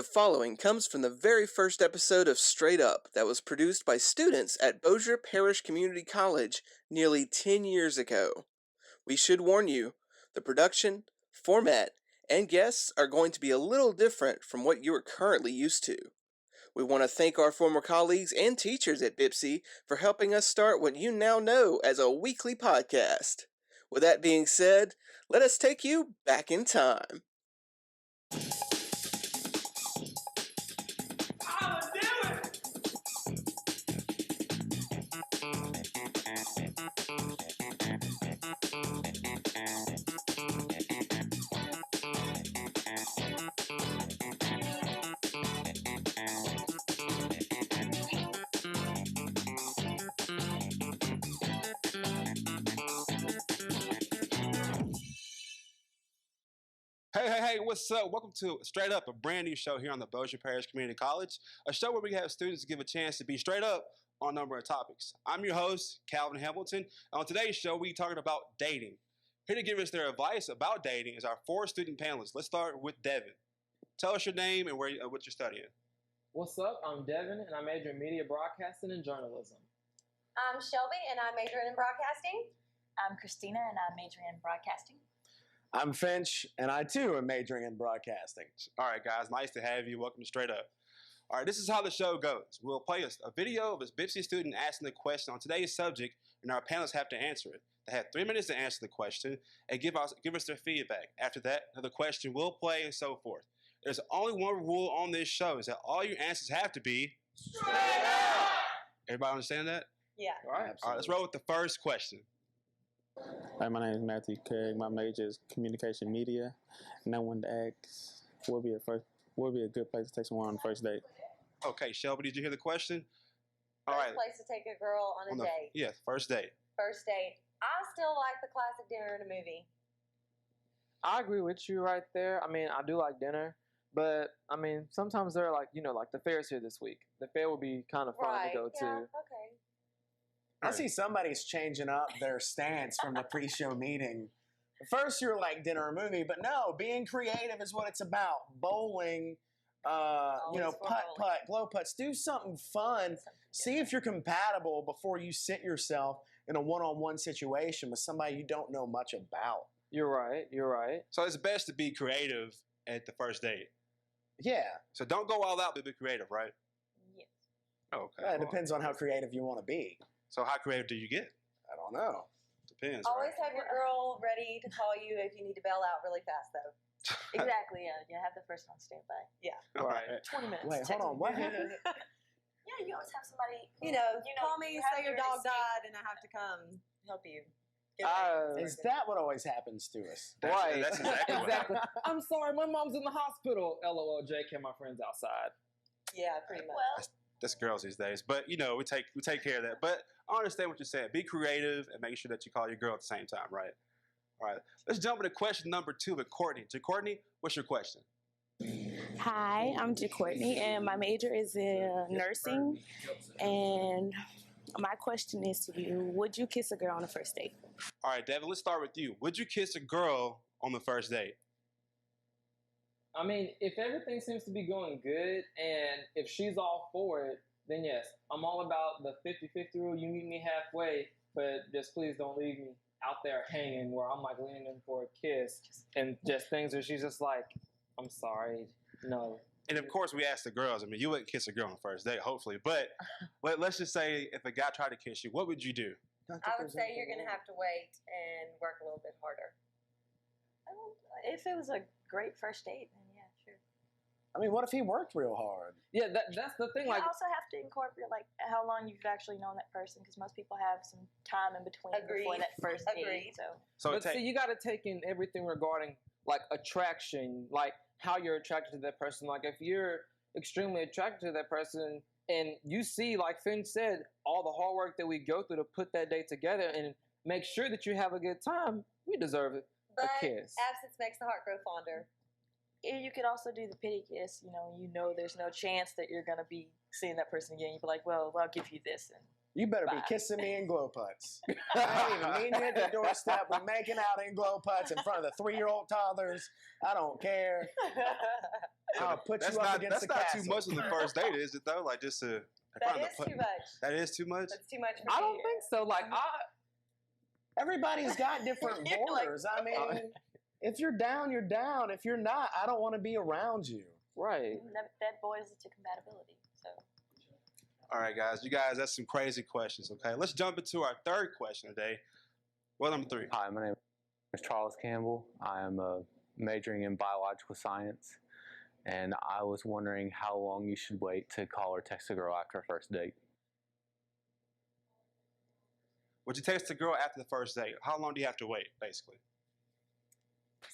following comes from the very first episode of Straight Up that was produced by students at Bossier Parish Community College nearly 10 years ago. We should warn you, the production, format, and guests are going to be a little different from what you are currently used to. We want to thank our former colleagues and teachers at BIPSI for helping us start what you now know as a weekly podcast. With that being said, let us take you back in time. Hey, what's up? Welcome to Straight Up, a brand new show here on the Bossier Parish Community College, a show where we have students give a chance to be straight up on a number of topics. I'm your host, Calvin Hamilton, and on today's show, we're talking about dating. Here to give us their advice about dating is our four student panelists. Let's start with Devin. Tell us your name and what you're studying. What's up? I'm Devin, and I major in media broadcasting and journalism. I'm Shelby, and I'm majoring in broadcasting. I'm Kristina, and I'm majoring in broadcasting. I'm Finch, and I too am majoring in broadcasting. All right, guys, nice to have you. Welcome to Straight Up. All right, this is how the show goes. We'll play a video of a BIPSI student asking the question on today's subject, and our panelists have to answer it. They have 3 minutes to answer the question and give us their feedback. After that, another question will play and so forth. There's only one rule on this show, is that all your answers have to be straight up. Everybody understand that? Yeah. All right. All right, let's roll with the first question. Hi, my name is Matthew Craig. My major is communication media, and I wanted to ask, what would be a good place to take someone on the first date? Okay, Shelby, did you hear the question? All First right. place to take a girl on a date. Yeah, first date. First date. I still like the classic dinner and a movie. I agree with you right there. I mean, I do like dinner, but I mean, sometimes they're like, like the fair's here this week. The fair would be kind of fun to go to. Okay. I see somebody's changing up their stance from the pre-show meeting. First, you're like dinner or movie, but no, being creative is what it's about. Bowling, putt, glow putts. Do something fun. See if you're compatible before you sit yourself in a one-on-one situation with somebody you don't know much about. You're right. So it's best to be creative at the first date. Yeah. So don't go all out, but be creative, right? Yes. Okay. It depends on how creative you want to be. So how creative do you get? I don't know. Depends. Always right? have your girl ready to call you if you need to bail out really fast, though. Exactly, yeah. You have the person on standby. Yeah. All Right. 20 minutes. Wait, hold on. What happened? Yeah, you always have somebody. Call me, have say your your dog escape. died, and I have to come help you. Get ready. Is that what always happens to us? Right. That's exactly what Exactly. I'm sorry, my mom's in the hospital. LOL, JK, my friend's outside. Yeah, pretty much. Well, That's girls these days. But, we take care of that. But I understand what you're saying. Be creative and make sure that you call your girl at the same time, right? All right. Let's jump into question number 2 with Courtney. So, Courtney, what's your question? Hi, I'm Courtney, and my major is in nursing. And my question is to you, would you kiss a girl on the first date? All right, Devin, let's start with you. Would you kiss a girl on the first date? I mean, if everything seems to be going good, and if she's all for it, then yes, I'm all about the 50-50 rule. You meet me halfway, but just please don't leave me out there hanging where I'm like leaning in for a kiss and just things where she's just like, I'm sorry, no. And of course, we ask the girls. I mean, you wouldn't kiss a girl on the first date, hopefully. But let's just say if a guy tried to kiss you, what would you do? I would say you're going to have to wait and work a little bit harder. if it was a great first date, then yeah, sure. I mean, what if he worked real hard? Yeah, that's the thing. You Like, also have to incorporate like how long you've actually known that person, because most people have some time in between before that first date. So but see, you got to take in everything regarding like attraction, like how you're attracted to that person. Like if you're extremely attracted to that person, and you see, like Finn said, all the hard work that we go through to put that date together and make sure that you have a good time, we deserve it. But a kiss. absence makes the heart grow fonder. you could also do the pity kiss. You know there's no chance that you're going to be seeing that person again. You'd be like, well, I'll give you this. And you better bye. be kissing me in glow putts. I ain't even meeting you at the doorstep. We're making out in glow putts in front of the 3-year-old toddlers. I don't care. I'll put that's you up not against that's the not castle. too much on the first date, is it though? Like just to That is too much. That is too much. That's too much for I me. don't think so. Like Everybody's got different You're like, borders. I mean, if you're down, you're down. If you're not, I don't want to be around you. right. That boils to compatibility. So All right, guys. You guys, that's some crazy questions. Okay, let's jump into our third question today. Well, number 3. Hi, my name is Charles Campbell. I am majoring in biological science, and I was wondering how long you should wait to call or text a girl after a first date. Would you text a girl after the first date? How long do you have to wait, basically?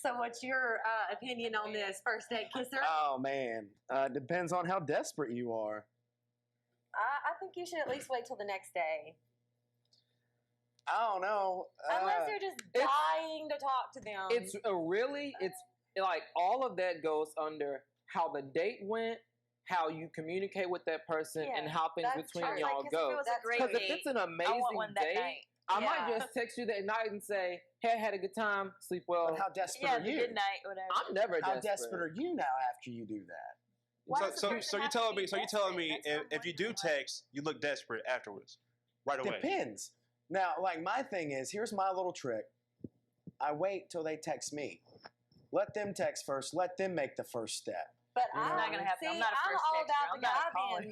So what's your opinion on this first date kisser? Oh man, depends on how desperate you are. I think you should at least wait till the next day. I don't know. Unless you're just dying to talk to them. It's like all of that goes under how the date went, how you communicate with that person, Yeah, and how things that's between true. y'all Like, 'cause if go. it was a great Because if date, it's an I want amazing one that date, night. I might Yeah. just text you that night and say, "Hey, I had a good time. Sleep well." But how desperate Yeah, are the you? good night, whatever. I'm never How desperate. desperate are you now after you do that? Why So, does the so, person so you're have to telling be me, so you're telling me desperate? That's if you not do what text, you look desperate afterwards, right away. Depends. Now, like my thing is, here's my little trick. I wait till they text me. Let them text first. Let them make the first step. But You know I'm what I not gonna mean? happen. See, I'm not a first all texter. about I'm the not a guy caller.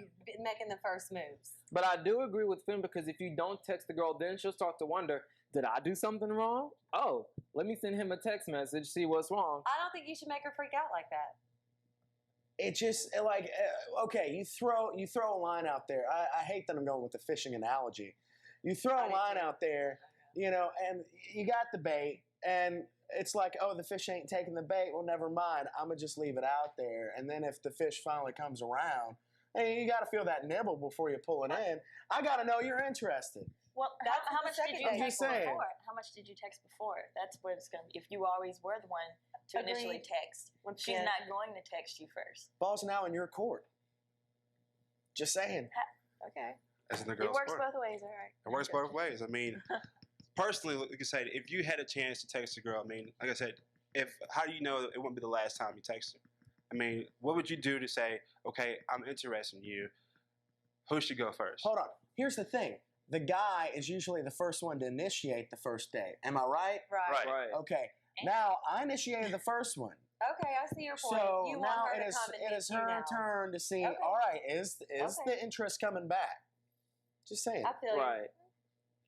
making the first moves. But I do agree with Finn because if you don't text the girl, then she'll start to wonder, did I do something wrong? Oh, let me send him a text message, see what's wrong. I don't think you should make her freak out like that. It just like okay, you throw a line out there. I hate that I'm going with the fishing analogy. You throw I a do line too. out there, and you got the bait, and it's like, oh, the fish ain't taking the bait. Well, never mind. I'm gonna just leave it out there, and then if the fish finally comes around, hey, you got to feel that nibble before you pull it in. I got to know you're interested. Well, That's how the much did second you date. text I'm just saying. before? How much did you text before? That's what it's gonna be. If you always were the one to initially Agreed. text, she's Yeah. not going to text you first. Ball's now in your court. Just saying. Okay. That's in the It girl's works court. both ways, all right. It works both ways. I mean, personally, like I said, if you had a chance to text a girl, I mean, like I said, how do you know it won't be the last time you text her? I mean, what would you do to say, okay, I'm interested in you? Who should go first? Hold on. Here's the thing. The guy is usually the first one to initiate the first date. Am I right? Right. Right. Okay. Now I initiated the first one. Okay, I see your point. So you now want her it to is come and it meet is you her now. turn to see. Okay. All right, is Okay. the interest coming back? Just saying. I feel you. Right.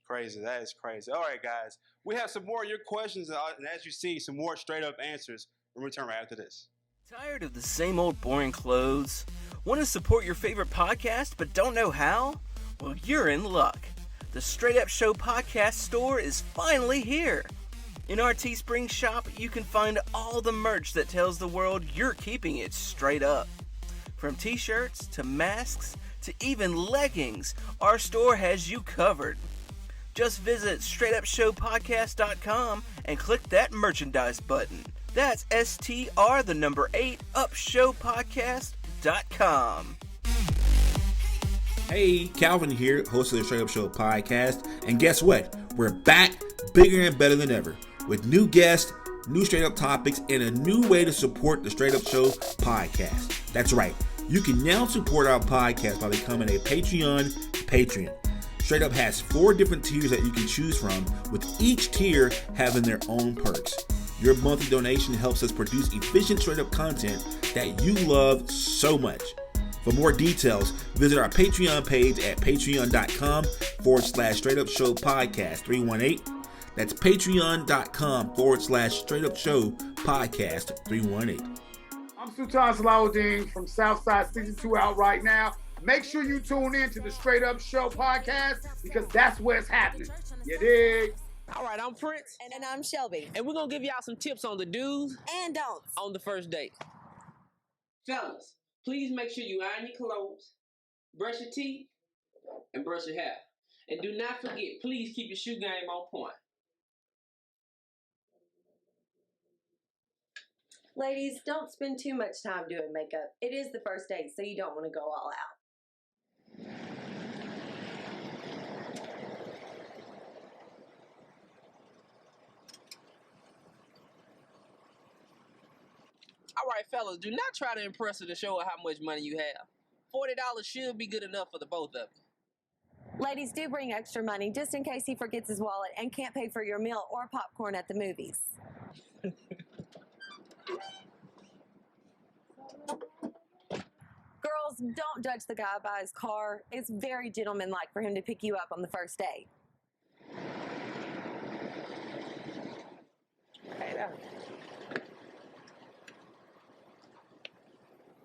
Crazy. That is crazy. All right, guys. We have some more of your questions, and as you see, some more straight-up answers. We'll return right after this. Tired of the same old boring clothes? Want to support your favorite podcast but don't know how? Well, you're in luck. The Straight Up Show podcast store is finally here. In our Teespring shop, you can find all the merch that tells the world you're keeping it straight up. From t-shirts to masks to even leggings, our store has you covered. Just visit straightupshowpodcast.com and click that merchandise button. That's STR8UP Hey, Calvin here, host of the Straight Up Show podcast. And guess what? We're back bigger and better than ever with new guests, new straight up topics, and a new way to support the Straight Up Show podcast. That's right. You can now support our podcast by becoming a Patreon patron. Straight Up has 4 different tiers that you can choose from, with each tier having their own perks. Your monthly donation helps us produce efficient Straight Up content that you love so much. For more details, visit our Patreon page at patreon.com/Straight Up Show Podcast 318. That's patreon.com/Straight Up Show Podcast 318. I'm Sultan Salahuddin from Southside 62 out right now. Make sure you tune in to the Straight Up Show podcast because that's where it's happening. You dig? All right, I'm Prince. And I'm Shelby. And we're going to give y'all some tips on the do's And don'ts. on the first date. Fellas, please make sure you iron your clothes, brush your teeth, and brush your hair. And do not forget, please keep your shoe game on point. Ladies, don't spend too much time doing makeup. It is the first date, so you don't want to go all out. All right, fellas, do not try to impress her to show her how much money you have. $40 should be good enough for the both of you. Ladies, do bring extra money just in case he forgets his wallet and can't pay for your meal or popcorn at the movies. Girls, don't judge the guy by his car. It's very gentlemanlike for him to pick you up on the first date.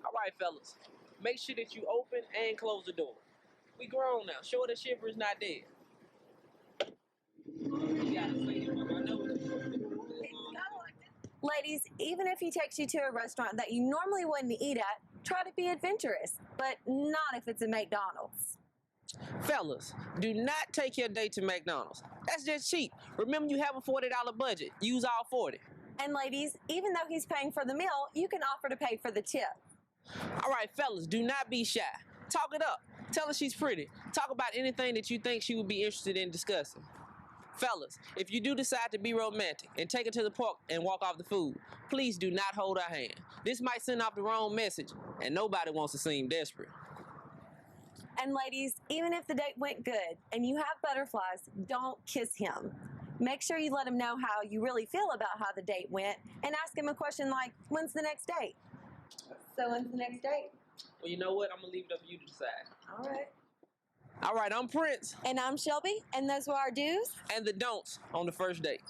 All right, fellas, make sure that you open and close the door. We grown now. Show her the shiver is not dead. Ladies, even if he takes you to a restaurant that you normally wouldn't eat at, try to be adventurous, but not if it's a McDonald's. Fellas, do not take your date to McDonald's. That's just cheap. Remember, you have a $40 budget. Use all 40. And ladies, even though he's paying for the meal, you can offer to pay for the tip. All right, fellas, do not be shy. Talk it up. Tell her she's pretty. Talk about anything that you think she would be interested in discussing. Fellas, if you do decide to be romantic and take her to the park and walk off the food, please do not hold her hand. This might send off the wrong message, and nobody wants to seem desperate. And ladies, even if the date went good and you have butterflies, don't kiss him. Make sure you let him know how you really feel about how the date went and ask him a question like, when's the next date? So when's the next date? Well, you know what? I'm going to leave it up to you to decide. All right. All right, I'm Prince. And I'm Shelby, and those were our do's and the don'ts on the first date.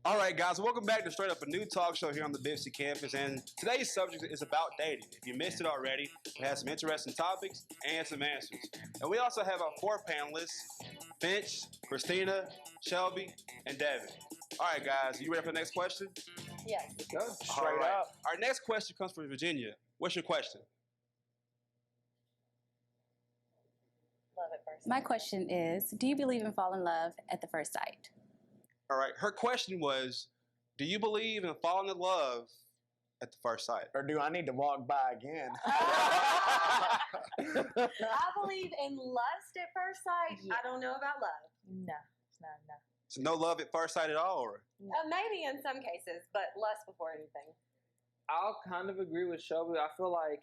All right, guys, welcome back to Straight Up, a new talk show here on the Bossier campus. And today's subject is about dating. If you missed it already, we have some interesting topics and some answers. And we also have our 4 panelists, Finch, Kristina, Shelby, and Devin. All right, guys, you ready for the next question? Yes. Go straight All right. up. Our next question comes from Virginia. What's your question? My question is, do you believe in falling in love at the first sight? All right, her question was, do you believe in falling in love at the first sight? Or do I need to walk by again? I believe in lust at first sight. Yeah. I don't know about love. No. So no love at first sight at all? Or? Maybe in some cases, but lust before anything. I'll kind of agree with Shelby. I feel like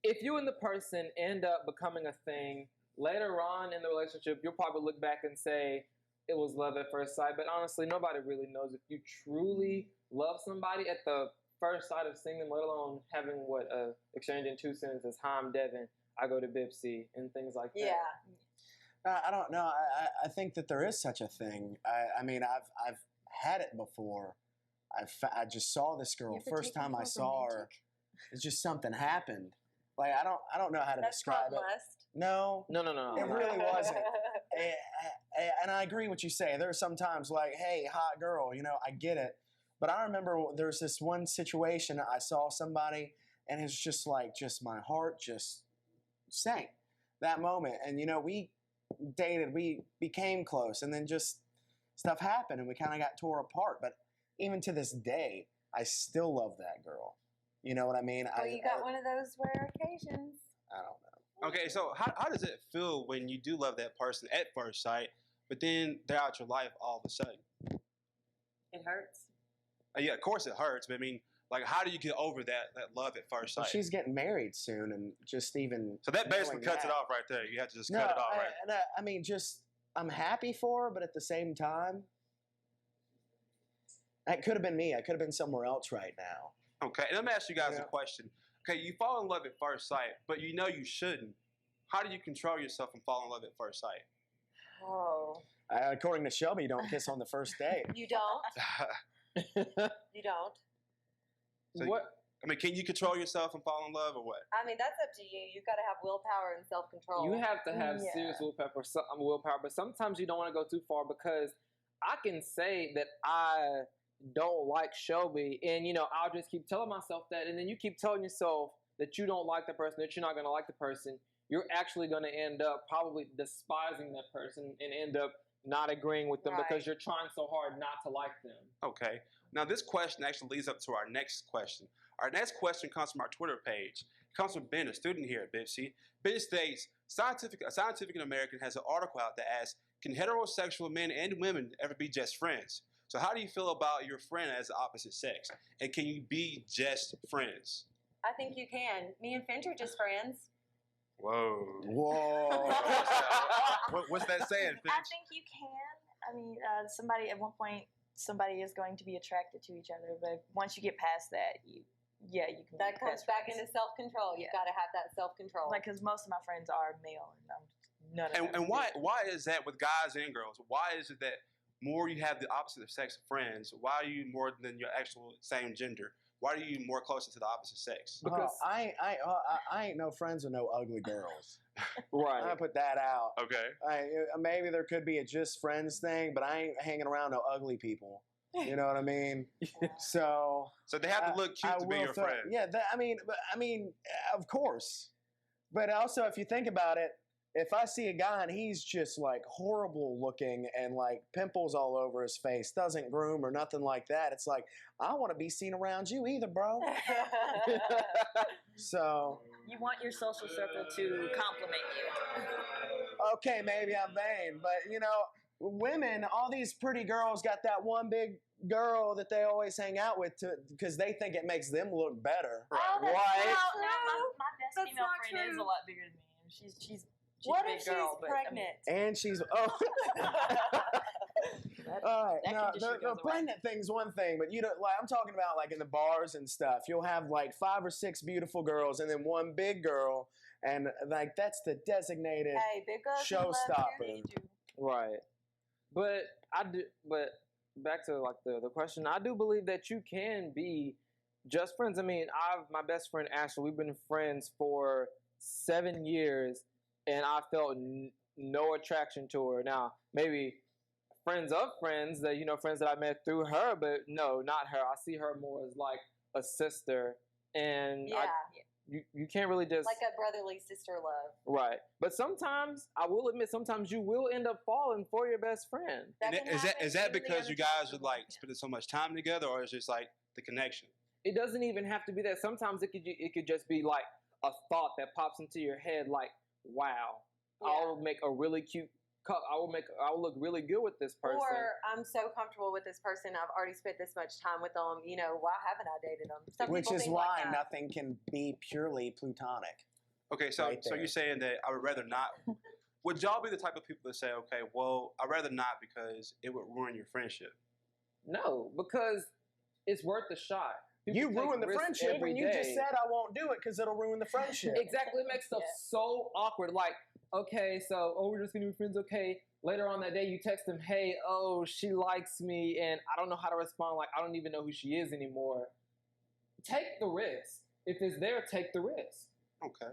if you and the person end up becoming a thing, later on in the relationship, you'll probably look back and say it was love at first sight. But honestly, nobody really knows if you truly love somebody at the first sight of seeing them, let alone having exchanging 2 sentences. Hi, I'm Devin. I go to Bipsy and things like that. Yeah. I don't know. I think that there is such a thing. I mean, I've had it before. I just saw this girl. First time I saw her, it's just something happened. Like I don't know how to describe it. Lust. No. It really wasn't. And I agree with what you say. There are some times like, hey, hot girl, I get it. But I remember there's this one situation I saw somebody, and it's just like, my heart just sank that moment. And we dated, we became close, and then just stuff happened, and we kind of got tore apart. But even to this day, I still love that girl. You know what I mean? Well, you got one of those rare occasions. I don't know. Okay, so how does it feel when you do love that person at first sight, but then they're out your life all of a sudden? It hurts. Yeah, of course it hurts, but I mean, like, how do you get over that love at first sight? Well, she's getting married soon, and just even so that basically cuts it off right there. You have to just cut it off, right? I mean, I'm happy for her, but at the same time, that could have been me. I could have been somewhere else right now. Okay, and let me ask you guys a question. Okay, you fall in love at first sight, but you know you shouldn't. How do you control yourself from falling in love at first sight? Oh. According to Shelby, you don't kiss on the first date. You don't. You don't. So, what? I mean, can you control yourself and fall in love, or what? I mean, that's up to you. You've got to have willpower and self-control. You have to have serious willpower, but sometimes you don't want to go too far, because I can say that I don't like Shelby, and I'll just keep telling myself that, and then you keep telling yourself that you don't like the person, that you're not going to like the person. You're actually going to end up probably despising that person and end up not agreeing with them because you're trying so hard not to like them. Okay. Now, this question actually leads up to our next question. Our next question comes from our Twitter page. It comes from Ben, a student here at Bipsy. Ben states, a Scientific American has an article out that asks, can heterosexual men and women ever be just friends? So how do you feel about your friend as the opposite sex? And can you be just friends? I think you can. Me and Finch are just friends. Whoa. Whoa. What's that saying, Finch? I think you can. I mean, somebody at one point, somebody is going to be attracted to each other, but once you get past that, you can. That comes back into self-control. You've got to have that self-control. Like, because most of my friends are male, and I'm none of them. And why is that with guys and girls? Why is it that more you have the opposite of sex friends, why are you more than your actual same gender? Why are you more closer to the opposite sex? Because I ain't no friends with no ugly girls. Right. I put that out. Okay. Maybe there could be a just friends thing, but I ain't hanging around no ugly people. You know what I mean? So they have to look cute to be your friend. Yeah, I mean, of course. But also, if you think about it, if I see a guy and he's just like horrible looking and like pimples all over his face, doesn't groom or nothing like that, it's like, I want to be seen around you either, bro. So You want your social circle to compliment you. Okay, maybe I'm vain, but you know, women, all these pretty girls got that one big girl that they always hang out with because they think it makes them look better. Oh, Right? my best That's female not friend is true. a lot bigger than me. She's What a big if girl, she's but pregnant? And she's all right. that Now condition the goes away. pregnant thing's one thing, but you know, like I'm talking about like in the bars and stuff. You'll have like 5 or 6 beautiful girls and then one big girl, and like that's the designated Hey, big girls who love showstopper. you. Right. But back to like the question, I do believe that you can be just friends. I mean, my best friend Ashley, we've been friends for 7 years, and I felt no attraction to her. Now, maybe friends of friends that friends that I met through her, but no, not her. I see her more as like a sister, and Yeah. You can't really just Like a brotherly sister love. right. But sometimes I will admit, sometimes you will end up falling for your best friend. That And can is happen that even the because you guys are unattached like one. spending so much time together, or is it just like the connection? It doesn't even have to be that. Sometimes it could just be like a thought that pops into your head, like, wow, Yeah. I'll make a really cute cup. I'll look really good with this person. Or I'm so comfortable with this person, I've already spent this much time with them. Why haven't I dated them? Some Which people is think why like that. nothing can be purely plutonic. Okay, so Right so there. you're saying that I would rather not. Would y'all be the type of people that say, okay, well, I'd rather not because it would ruin your friendship? No, because it's worth a shot. People You take ruin the risks friendship every when you just day. said I won't do it because it'll ruin the friendship. Exactly. It makes stuff so awkward. Like, okay, so, we're just going to be friends. Okay. Later on that day, you text them, hey, she likes me, and I don't know how to respond. Like, I don't even know who she is anymore. Take the risk. If it's there, take the risk. Okay.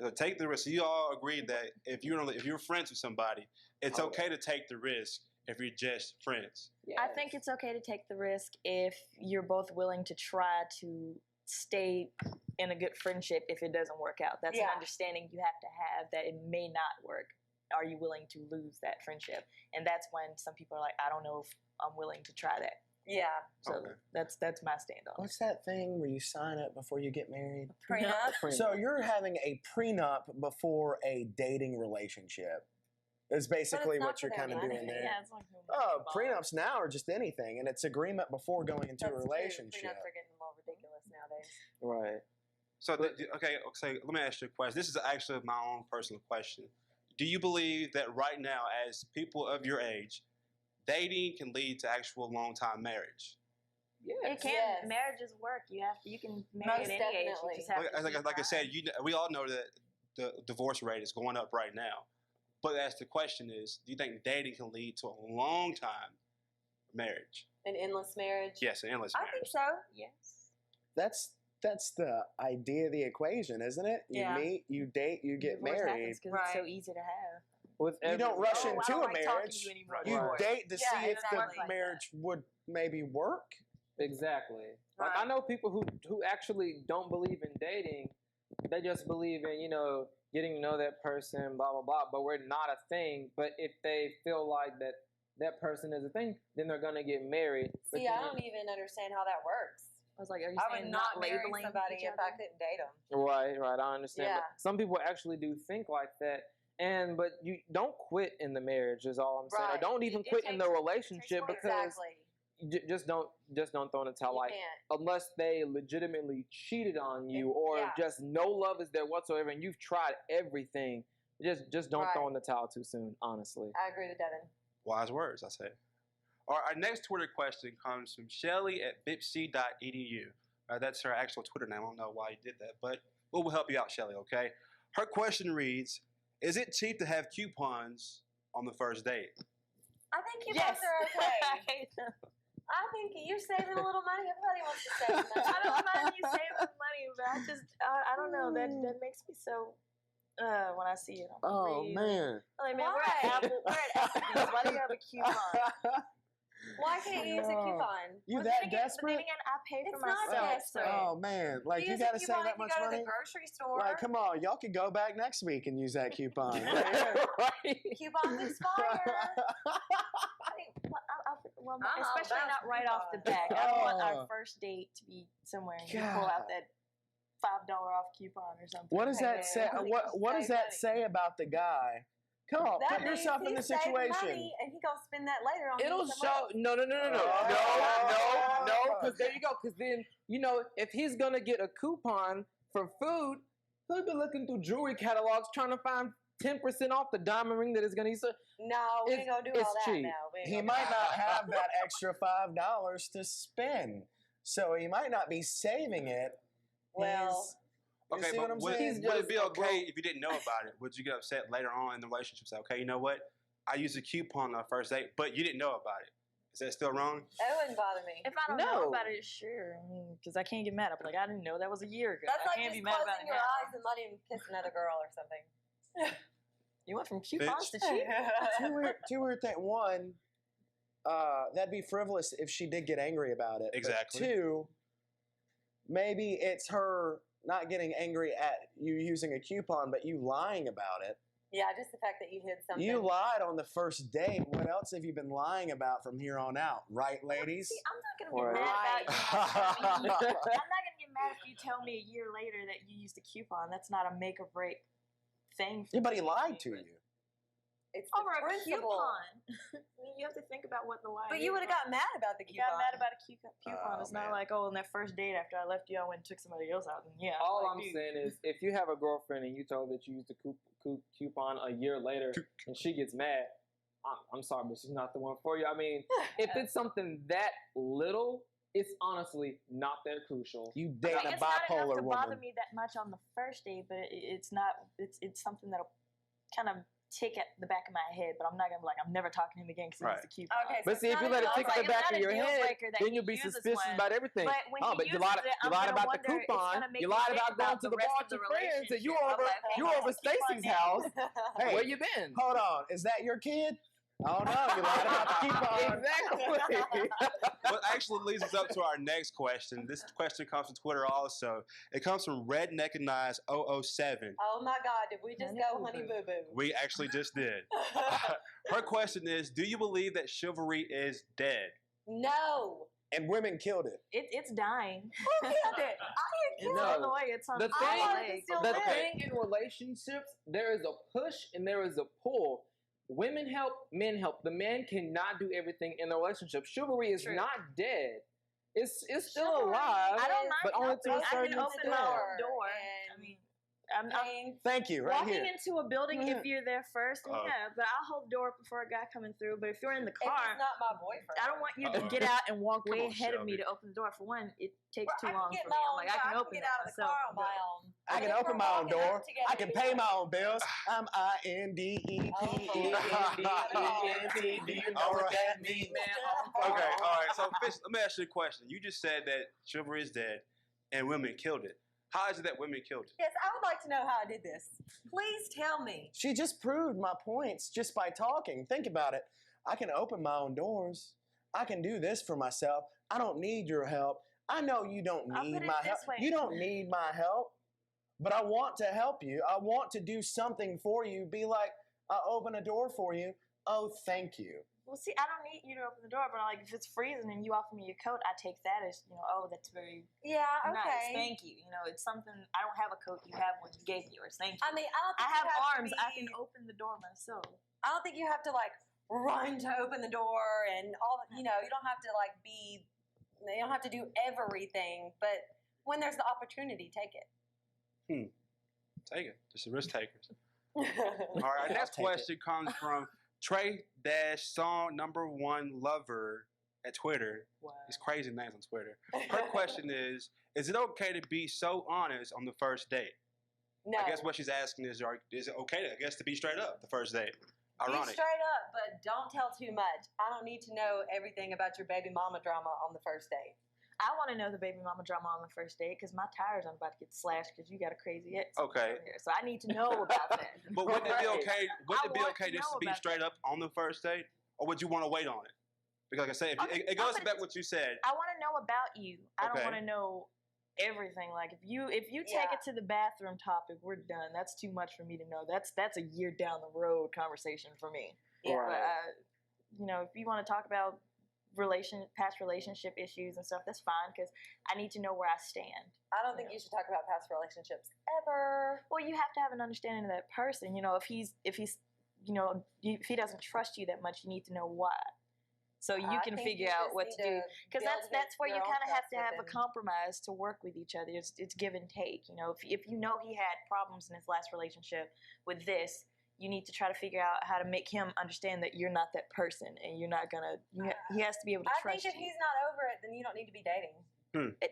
So take the risk. So you all agreed that if you're friends with somebody, it's okay to take the risk if you're just friends. I think it's okay to take the risk if you're both willing to try to stay in a good friendship if it doesn't work out. That's an understanding you have to have that it may not work. Are you willing to lose that friendship? And that's when some people are like, I don't know if I'm willing to try that. Yeah. So that's my stand on it. What's that thing where you sign up before you get married? Prenup. So you're having a prenup before a dating relationship. Is basically what you're kind of doing there. Yeah, it's like Prenups now are just anything, and it's agreement before going into a relationship. Prenups are getting more ridiculous nowadays. Right. So, okay, so let me ask you a question. This is actually my own personal question. Do you believe that right now, as people of your age, dating can lead to actual long-time marriage? Yeah. It can. Yes. Marriages work. You can marry Most at any age. definitely. You just have to Like I said, we all know that the divorce rate is going up right now. But that's the question is, do you think dating can lead to a long-time marriage? An endless marriage? Yes, an endless I marriage. think so. Yes. That's the idea of the equation, isn't it? You Yeah. meet, you date, you get Divorce married. happens 'cause it's so easy to have. With You don't rush I into don't a like talking to marriage. you anymore. You Right. date to Yeah, see if exactly. the marriage would maybe work. Exactly. Like, Right. I know people who actually don't believe in dating. They just believe in, getting to know that person, blah, blah, blah, but we're not a thing. But if they feel like that person is a thing, then they're going to get married. But See, I don't even understand how that works. I was like, are you I saying would not marry labeling somebody each if other? I couldn't date them. Right, I understand. Yeah. But some people actually do think like that. But you don't quit in the marriage is all I'm saying. Or Right. don't even It quit in the takes- relationship because Exactly. just don't throw in the towel. Like, unless they legitimately cheated on you, or just no love is there whatsoever, and you've tried everything. Just don't throw in the towel too soon. Honestly, I agree with Devin. Wise words, I say. All right, our next Twitter question comes from Shelly at bipc.edu. That's her actual Twitter name. I don't know why you did that, but we'll help you out, Shelly. Okay. Her question reads: is it cheap to have coupons on the first date? I think coupons are okay. I think you're saving a little money. Everybody wants to save money. I don't mind you saving money, but I don't know. That makes me so. When I see it, oh man! Like, man, we're at Applebee's. Why do you have a coupon? Why can't you use a coupon? You that desperate? Then again, I pay for It's not myself. desperate. Oh man! Like you gotta save that much go money. To the grocery store. Like, come on, y'all can go back next week and use that coupon. Coupons expire. Well, especially not right off the bat. I don't want our first date to be somewhere and you pull out that $5 off coupon or something. What does that say? What does that say about the guy? Come on, that put yourself in the situation. Money and he gonna spend that later on. It'll show. No. Because there you go. Because then if he's gonna get a coupon for food, he'll be looking through jewelry catalogs trying to find 10% off the diamond ring that is gonna use. No, we ain't gonna do all that cheap. now. He might not have that extra $5 to spend, so he might not be saving it. Well. Okay, but would it be okay if you didn't know about it? Would you get upset later on in the relationship? Say, okay, you know what? I used a coupon on our first date, but you didn't know about it. Is that still wrong? That wouldn't bother me. If I don't know about it, sure. I mean, because I can't get mad. I'm like, I didn't know that was a year ago. That's I like can't just be mad about closing it your now. eyes and letting him kiss another girl or something. You went from coupons to cheap? Two weird things. One, that'd be frivolous if she did get angry about it. Exactly. But two, maybe it's her not getting angry at you using a coupon, but you lying about it. Yeah, just the fact that you hid something. You lied on the first date. What else have you been lying about from here on out? Right, ladies? See, I'm not going to get mad about you. I'm not going to get mad if you tell me a year later that you used a coupon. That's not a make or break thing. Yeah, but he lied to you. It's over a principle. coupon. You have to think about what the lie is. But you would have got mad about the coupon. You got mad about a coupon. It's not like, oh, on that first date after I left you, I went and took somebody else out. And yeah. All I'm saying is, if you have a girlfriend and you told her that you used a coupon a year later and she gets mad, I'm sorry, but she's not the one for you. I mean, if it's something that little, it's honestly not that crucial. You date a bipolar woman. It's not enough to bother me that much on the first date, but it's not. It's something that'll kind of tick at the back of my head, but I'm not gonna be like, I'm never talking to him again because he used to keep. Okay, but see, if you let it tick at the back of your head, then you'll be suspicious about everything. But you lied about the coupon. You lied about going to the bar with your friends, and you over Stacy's house. Hey, where you been? Hold on, is that your kid? Oh no, you lied about the coupon. Exactly. What actually leads us up to our next question. This question comes from Twitter also. It comes from Redneckanize 007. Oh my God, did we just go honey boo boo? We actually just did. Her question is, do you believe that chivalry is dead? No. And women killed it. It's dying. Who killed it? I didn't kill it. On the way. It's on the thing in relationships, there is a push and there is a pull. Women help, men help. The man cannot do everything in the relationship. Chivalry is not dead. It's still alive. I don't mind, but only to a certain I can open my own door. I mean, I'm thank you. Right walking here. into a building, if you're there first, yeah, but I'll hold the door up before a guy coming through. But if you're in the car, if he's not my boyfriend, I don't want you to get out and walk way ahead of me to open the door. For one, it takes too long for me. I'm like, I can open it myself. I can open my own door. I can pay my own bills. I'm INDEPENDENT. Do you know what that means? Okay, all right. So, Fish, let me ask you a question. You just said that chivalry is dead and women killed it. How is it that women killed it? Yes, I would like to know how I did this. Please tell me. She just proved my points just by talking. Think about it. I can open my own doors. I can do this for myself. I don't need your help. I know you don't need my help. You don't need my help, but I want to help you. I want to do something for you. Be like, I'll open a door for you. Oh, thank you. Well, see, I don't need you to open the door, but like if it's freezing and you offer me your coat, I take that as, oh, that's very nice. Thank you. It's something. I don't have a coat. You have one. You gave me yours. Thank you. I mean, I don't think I have arms. I can open the door myself. I don't think you have to like run to open the door and all. You know, you don't have to like be. You don't have to do everything, but when there's the opportunity, take it. Take it. Just the risk takers. All right. Our next question comes from Trey-Song1Lover at Twitter. Wow. These crazy names on Twitter. Her question is it okay to be so honest on the first date? No. I guess what she's asking is it okay, I guess, to be straight up the first date? Ironic. Be straight up, but don't tell too much. I don't need to know everything about your baby mama drama on the first date. I want to know the baby mama drama on the first date because my tires are about to get slashed because you got a crazy ex. Okay. Here. So I need to know about that. But wouldn't it be okay? Wouldn't it be okay just to be about straight up on the first date, or would you want to wait on it? Because, like I said, it goes back to what you said. I want to know about you. I don't Okay. want to know everything. Like if you take it to the bathroom topic, we're done. That's too much for me to know. That's a year down the road conversation for me. Yeah. But, you know, if you want to talk about past relationship issues and stuff, that's fine because I need to know where I stand. I don't think you should talk about past relationships ever. Well, you have to have an understanding of that person. You know, if he's you know, if he doesn't trust you that much, you need to know why. So you can figure out what to do, because that's where you kind of have to have a compromise to work with each other. It's give and take. You know, if you know he had problems in his last relationship with this, you need to try to figure out how to make him understand that you're not that person, and you're not gonna. He has to be able to trust you. I think if he's not over it, then you don't need to be dating.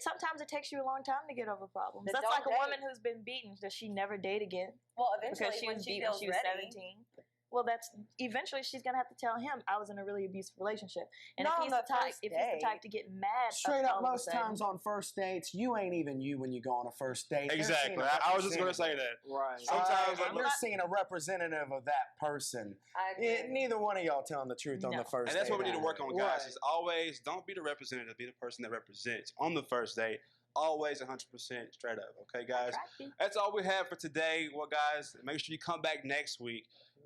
Sometimes it takes you a long time to get over problems. Then That's don't like a date. woman who's been beaten. Does she never date again? Well, eventually, Because she when was she beaten feels when she was ready. 17. Well, eventually she's gonna have to tell him I was in a really abusive relationship. And Not if on he's the the type, first if he's the date. type to get mad, Straight all up, of a most sudden- times on first dates, you ain't even you when you go on a first date. They're Exactly. seeing a I was just going to say representative. that. Right. Sometimes They're seeing a representative of that person. I agree. Neither one of y'all telling the truth on No. the first And that's date. what we need to work on, guys. Right. Is always don't be the representative, be the person that represents on the first date. Always 100% straight up. Okay, guys? That's all we have for today. Well, guys, make sure you come back next week.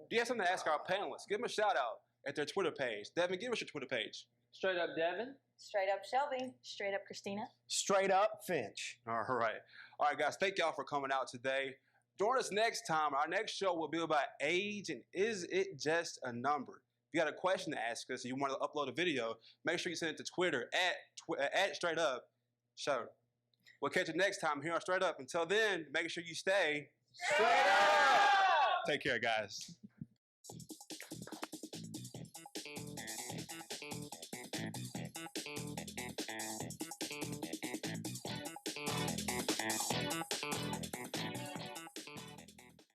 Do you have something to ask our panelists? Give them a shout out at their Twitter page. Devin, give us your Twitter page. Straight up Devin. Straight up Shelby. Straight up Kristina. Straight up Finch. All right. All right, guys. Thank y'all for coming out today. Join us next time. Our next show will be about age and is it just a number? If you got a question to ask us and you want to upload a video, make sure you send it to Twitter at Straight Up Show. We'll catch you next time here on Straight Up. Until then, make sure you stay straight up. Take care, guys.